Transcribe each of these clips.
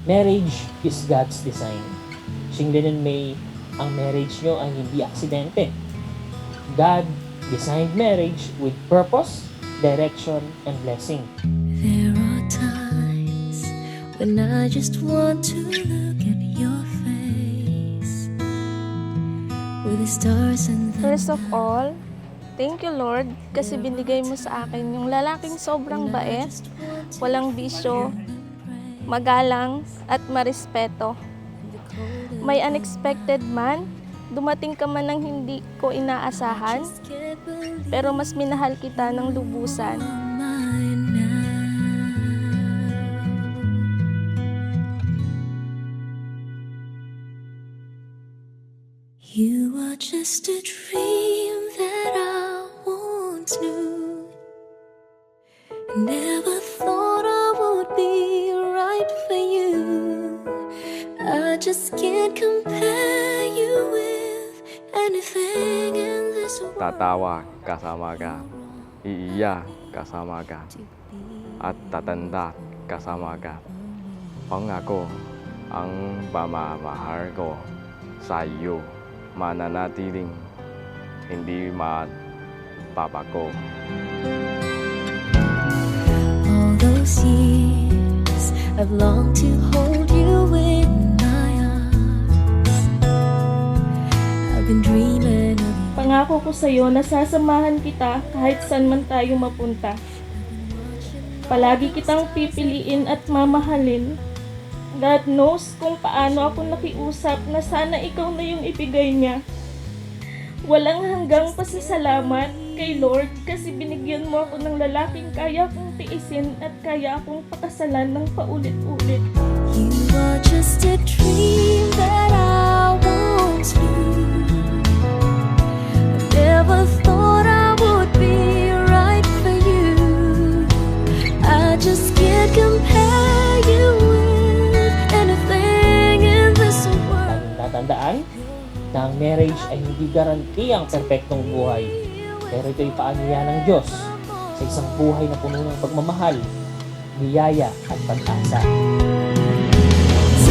Marriage is God's design. Shinglin and May, ang marriage nyo ay hindi aksidente. God designed marriage with purpose, direction, and blessing. There are times when I just want to look at your face with the stars and the First of all, thank you Lord kasi binigay mo sa akin yung lalaking sobrang bait, walang bisyo, magalang at marespeto. May unexpected man, dumating ka man ng hindi ko inaasahan, pero mas minahal kita ng lubusan. mind now. You are just a dream that I once knew. Never thought I would be right for you. I just can't compare you with anything in this world. Tatawa kasama ka, iiyak kasama ka, at tatanda kasama ka. Pangako ang pamamahal ko sa iyo, mananatiling hindi mapapago. All those years I've longed to hold you in my arms. I've been dreaming of you. Pangako ko sa iyo na sasamahan kita kahit saan man tayo mapunta. Palagi kitang pipiliin at mamahalin. God knows kung paano ako nakiusap na sana ikaw na yung ibigay niya. Walang hanggang pasasalamat kay Lord kasi binigyan mo ako ng lalaking kaya kong tiisin at kaya akong pakasalan ng paulit-ulit. You are just a dream that I once knew. I never thought I would be right for you. I just can't compare you with anything in this world. Tatandaan na ang marriage ay hindi garanti ang perpektong buhay. Pero ito'y paanyaya ng Diyos sa isang buhay na puno ng pagmamahal, biyaya at pag-asa.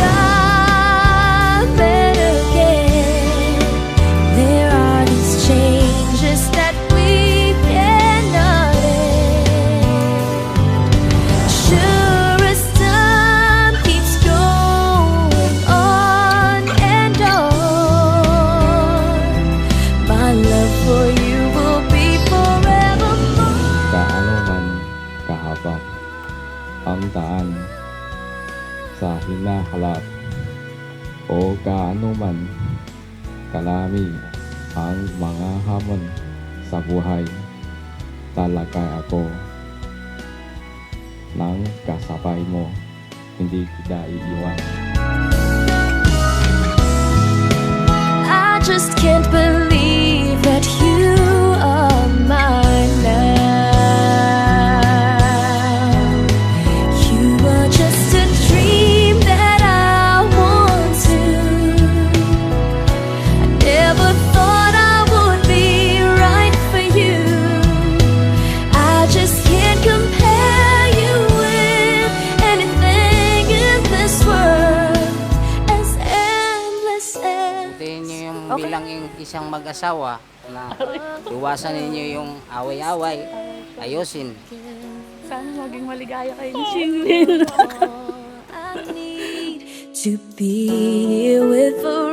Time and again, there are these changes that we cannot end. Sure as time keeps going on and on, my love for you will be forevermore. Kaano man kahaba ang daan sa hinahalap o kaano man kalami ang mga hamon sa buhay, talakay ako ng kasabay mo, hindi kita iiwan. I just can't believe that you are mine now. You are just a dream that I once knew. I never thought I would be right for you. I just can't compare you with anything in this world. As endless as Hintayin nyo yung Okay. bilang yung isang mag-asawa na iwasan ninyo yung away-away, ayusin. Sana maging maligaya kayo ni Shinglin. all I need to be here with forever.